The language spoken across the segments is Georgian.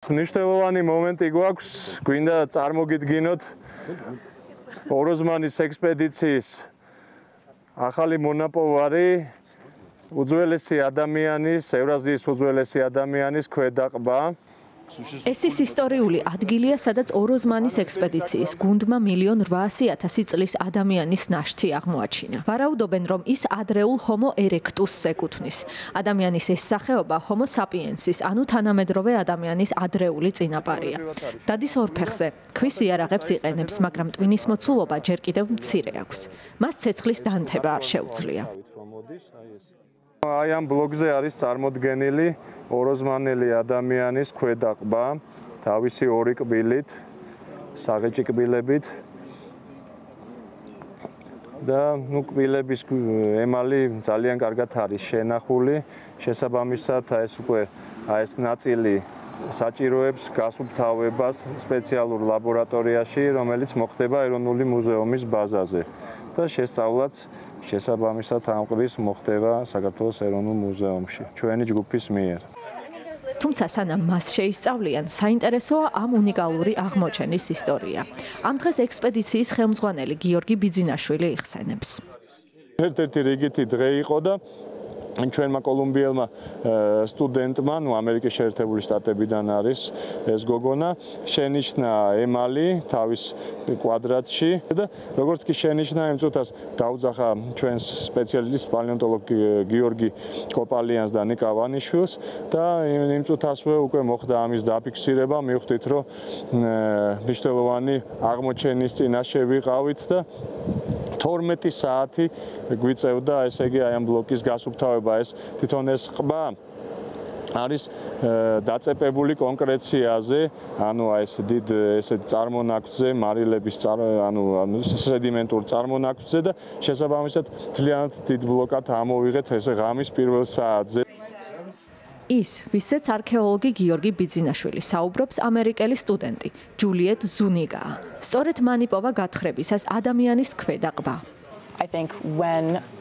მნიშვნელოვანი მომენტი გვაქვს, გვინდა წარმოგიდგინოთ ოროზმანის ექსპედიციის ახალი მონაპოვარი უძველესი ადამიანის, ევრაზიის უძველესი ადამიანის ქვედაყბა. ეს ის ისტორიული ადგილია, სადაც ოროზმანის ექსპედიციის გუნდმა 1.8 მილიონი წლის ადამიანის ნაშთი აღმოაჩინა. ვარაუდობენ, რომ ის ადრეულ ჰომო ერექტუსს ეკუთვნის. ადამიანის ეს სახეობა ჰომო საპიენსის, ანუ თანამედროვე ადამიანის ადრეული წინაპარია. დადის ორ ფეხზე, ქვის იარაღებს იყენებს, მაგრამ ტვინის მოცულობა ჯერ კიდევ მცირე აქვს. მას ცეცხლის დანთება არ შეუძლია. აი ამ ბლოგზე არის წარმოდგენილი ოროზმანელი ადამიანის ქვედაყბა, თავისი ორი კბილით, საღეჭი კბილებით და კბილების ემალი ძალიან კარგად არის შენახული. შესაბამისად, ეს ნაწილი საჭიროებს გასუფთავებას სპეციალურ ლაბორატორიაში, რომელიც მოხდება ეროვნული მუზეუმის ბაზაზე. და შესწავლაც შესაბამისად ამ ყბის მოხდება საქართველოს ეროვნულ მუზეუმში, ჩვენი ჯგუფის მიერ. თუმცა სანამ მას შეისწავლიან, საინტერესოა ამ უნიკალური აღმოჩენის ისტორია. ამ დღეს ექსპედიციის ხელმძღვანელი გიორგი ბიძინაშვილი იხსენებს. ერთ-ერთი რიგითი დღე იყო და ჩვენმა კოლუმბიელმა სტუდენტმა, ამერიკის შეერთებული შტატებიდან არის ეს გოგონა, შენიშნა ემალი თავის კვადრატში და როგორც კი შენიშნა იმ წუთას დაუძახა ჩვენს სპეციალისტ პალეონტოლოგ გიორგი კოპალიანს და ნიკა ვანიშვილს და იმ წუთასვე უკვე მოხდა ამის დაფიქსირება, მივხვდით რომ მნიშვნელოვანი აღმოჩენის წინაშე ვიყავით და 12 საათი გვიწევდა, ესე იგი აი ამ ბლოკის გასუფთავება. ეს თვითონ ეს ყბა არის დაწეპებული კონკრეციაზე, ანუ ეს დიდ ესეთ წარმონაქმნზე, მარილების სედიმენტურ წარმონაქმნზე და შესაბამისად მთლიანად დიდ ბლოკად ამოვიღეთ ეს ღამის პირველ საათზე. ის, ვისაც არქეოლოგი გიორგი ბიძინაშვილი საუბრობს, ამერიკელი სტუდენტი ჯულიეტ ზუნიგაა. სწორედ მან იპოვა გათხრებისას ადამიანის ქვედაყბა.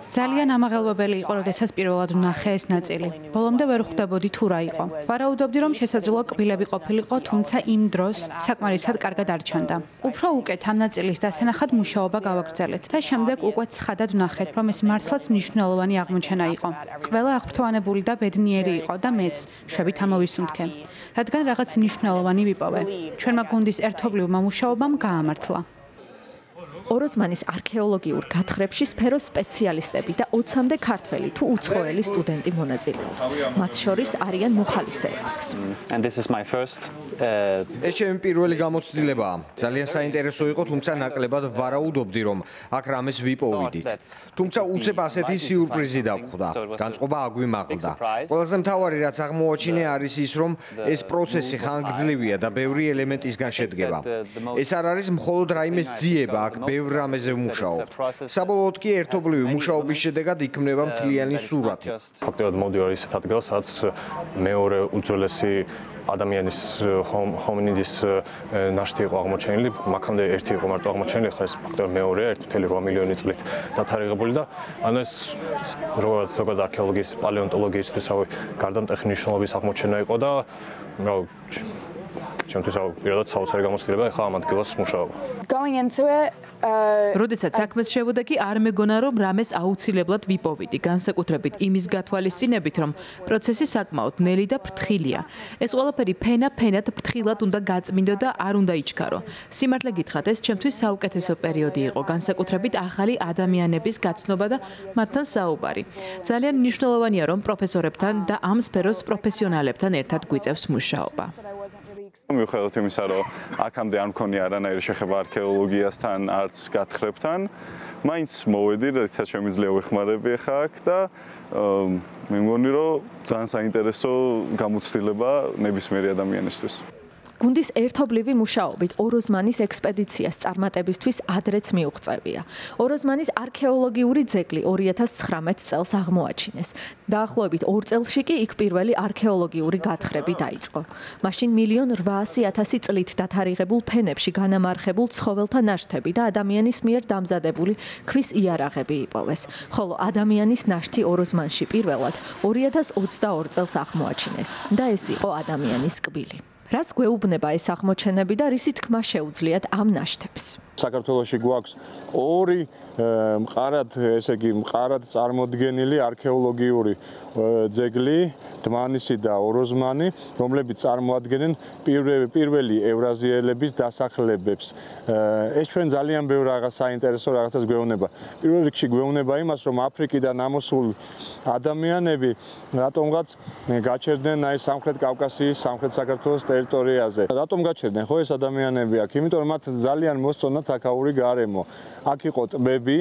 ძალიან ამაღელვებელი იყო, როდესაც პირველად ვნახე ეს ნაწილი. ბოლომდე ვერ ხვდებოდი თუ რა იყო. ვარაუდობდი, რომ შესაძლოა კბილები ყოფილიყო, თუმცა იმ დროს საკმარისად კარგად არ ჩანდა. უფრო უკეთ ამ ნაწილის დასანახად მუშაობა გავაგრძელეთ და შემდეგ უკვე ცხადად ვნახეთ, რომ ეს მართლაც მნიშვნელოვანი აღმოჩენა იყო. ყველა აღფრთოვანებული და ბედნიერი იყო და მეც შვებით ამოვისუნთქე, რადგან რაღაც მნიშვნელოვანი ვიპოვე. ჩვენმა გუნდის ერთობლივმა მუშაობამ გაამართლა. ოროზმანის არქეოლოგიურ გათხრებში სფეროს სპეციალისტები და 20-მდე ქართველი თუ უცხოელი სტუდენტი მონაწილეობს. მათ შორის არიან მოხალისეებიც. ეს ჩემი პირველი გამოცდილებაა. ძალიან საინტერესო იყო, თუმცა ნაკლებად ვარაუდობდი, რომ აქ რამეს ვიპოვიდით. თუმცა უცებ ასეთი სიურპრიზი დავხვდა. განწყობა აგვიმაღლდა. ყველაზე მთავარი რაც აღმოაჩინე არის ის, რომ ეს პროცესი ხანგრძლივია და ბევრი ელემენტისგან შედგება. ეს არ არის მხოლოდ რაიმეს ძიება, აქ ბევრ რამეზე ვმუშაობ. საბოლოოდ კი ერთობლივი მუშაობის შედეგად იქმნება მთლიანი სურათი. ფაქტობრივად მოვდივარ ისეთ ადგილას, სადაც მეორე უძველესი ადამიანის ჰომინიდის ნაშთი იყო აღმოჩენილი, მაქამდე ერთი იყო მარტო აღმოჩენილი, ახლა ეს ფაქტობრივად მეორეა 1.8 მილიონი წლით დათარიღებული და ანუ ეს როგორც ზოგადად არქეოლოგიის, პალეონტოლოგიისთვის გარდამტეხი მნიშვნელობის აღმოჩენა იყო და ჩემთვის პირადად საოცარი გამოცდილება ახლა ამ ადგილას მუშაობა. როდესაც საქმეს შევდოდი, არ მეგონა რომ რამეს აუცილებლად ვიპოვიდი, განსაკუთრებით იმის გათვალისწინებით, რომ პროცესი საკმაოდ ნელი და ფრთხილია. ეს ყველაფერი ფენად ფრთხილად უნდა გაწმინდო და არ უნდა იჩქარო. სიმართლე გითხრათ, ეს ჩემთვის საუკეთესო პერიოდი იყო, განსაკუთრებით ახალი ადამიანების გაცნობა და მათთან საუბარი. ძალიან მნიშვნელოვანია, რომ პროფესორებთან და ამ სფეროს პროფესიონალებთან ერთად გვიწევს მუშაობა. მიუხედავად იმისა, რომ აქამდე არ მქონია არანაირი შეხება არქეოლოგიასთან, არც გათხრებთან, მაინც მოვედი, რითაც შემიძლია ვეხმარები ახლა აქ და მე მგონი, რომ ძალიან საინტერესო გამოცდილება ნებისმიერი ადამიანისთვის. გუნდის ერთობლივი მუშაობით ოროზმანის ექსპედიციას წარმატებისთვის ადრეც მიუღწევია. ოროზმანის არქეოლოგიური ძეგლი 2019 წელს აღმოაჩინეს. დაახლოებით 2 წელში კი იქ პირველი არქეოლოგიური გათხრები დაიწყო. მაშინ 1.8 მილიონი წლით დათარიღებულ ფენებში განამარხებულ ცხოველთა ნაშთები და ადამიანის მიერ დამზადებული ქვის იარაღები იპოვეს. ხოლო ადამიანის ნაშთი ოროზმანში პირველად 2022 წელს აღმოაჩინეს და ეს იყო ადამიანის კბილი. რას გვეუბნება ეს აღმოჩენები და რისი თქმა შეუძლიათ ამ ნაშთებს? საქართველოში გვაქვს ორი მყარად, ესე იგი, მყარად წარმოდგენილი არქეოლოგიური ძეგლი, დმანისი და ოროზმანი, რომლებიც წარმოადგენენ პირველი ევრაზიელების დასახლებებს. ეს ჩვენ ძალიან ბევრ რაღაც საინტერესო რაღაცას გვეუბნება. პირველ რიგში გვეუბნება იმას, რომ აფრიკიდან ამოსული ადამიანები რატომღაც გაჩერდნენ აი სამხრეთ კავკასიის, სამხრეთ საქართველოს ტერიტორიაზე. რატომ გაჩერდნენ ხო ეს ადამიანები აქ? იმიტომ რომ მათ ძალიან მოსწონათ აქაური გარემო. აქ იყო ტბები,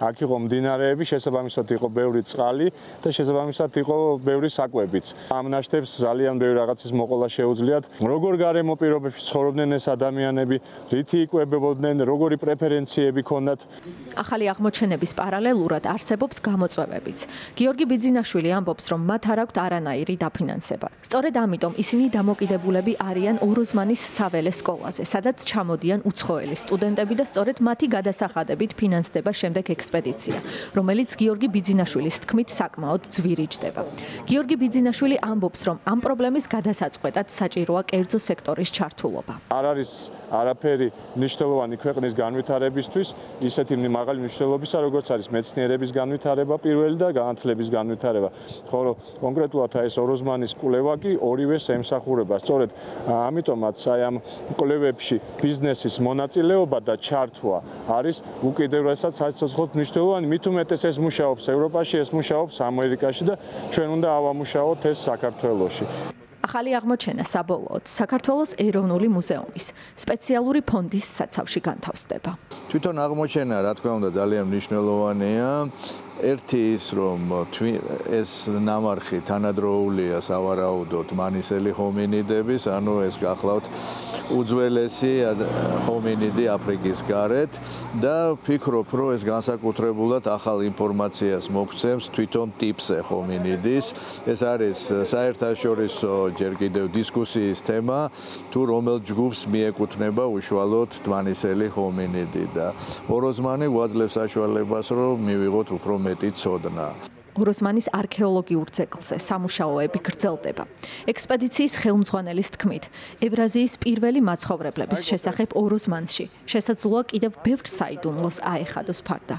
აქ იყო მდინარეები, შესაბამისად იყო ბევრი წყალი და შესაბამისად იყო ბევრი საკვებიც. ამ ნაშთებს ძალიან ბევრი რაღაცის მოყოლა შეუძლიათ. როგორ გარემო პირობებში ცხოვრობდნენ ეს ადამიანები, რითი იკვებებოდნენ, როგორი პრეფერენციები ჰქონდათ. ახალი აღმოჩენების პარალელურად არსებობს გამოწვევებიც. გიორგი ბიძინაშვილი ამბობს, რომ მათ არ აქვთ არანაირი დაფინანსება. სწორედ ამიტომ ისინი დამოკიდებულები არიან ოროზმანის საველე სკოლაზე, სადაც ჩამოდიან უცხოელი სტუდენტები და სწორედ მათი გადასახადებით ფინანსდება შემდეგ ექსპედიცია, რომელიც გიორგი ბიძინაშვილის თქმით საკმაოდ ძვირიჯდება. გიორგი ბიძინაშვილი ამბობს, რომ ამ პრობლემის გადასაწყვეტად საჭიროა კერძო სექტორის ჩართულობა. არ არის არაფერი მნიშვნელოვანი ქვეყნის განვითარებისთვის, ისეთი მაღალი მნიშვნელობისა, როგორც არის მეცნიერების განვითარება პირველი და განათლების განვითარება. ხოლო კონკრეტულად ეს ოროზმანის კვლევა კი ორივეს ემსახურება. სწორედ ამიტომაც აი ამ კვლევებში ბიზნესის მონაწილეობა და ჩართვა არის უკიდურესად საცოცხლოდ მნიშვნელოვანი. მით უმეტეს ეს მუშაობს ევროპაში, ეს მუშაობს ამერიკაში და ჩვენ უნდა ავამუშაოთ ეს საქართველოში. ახალი აღმოჩენა საბოლოოდ საქართველოს ეროვნული მუზეუმის სპეციალური ფონდის საცავში განთავსდება. თვითონ აღმოჩენა, რა თქმა უნდა, ძალიან მნიშვნელოვანია. ერთი ის, რომ ეს ნამარხი თანადროულია სავარაუდოდ მანისელი ჰომინიდების, ანუ ეს გახლავთ უძველესი ჰომინიდი აფრიკის გარეთ და ვფიქრობ, რომ ეს განსაკუთრებულად ახალ ინფორმაციას მოგცემს თვითონ ტიპზე ჰომინიდის. ეს არის საერთაშორისო ჯერ კიდევ დისკუსიის თემა, თუ რომელ ჯგუფს მიეკუთვნება უშუალოდ დმანისელი ჰომინიდი და ოროზმანი გვაძლევს საშუალებას, რომ მივიღოთ უფრო მეტი ცოდნა. ოროზმანის არქეოლოგიურ ძეგლზე სამუშაოები გრძელდება. ექსპედიციის ხელმძღვანელის თქმით, ევრაზიის პირველი მაცხოვრებლების შესახებ ოროზმანში შესაძლოა კიდევ ბევრ საიდუმლოს აეხადოს ფარდა.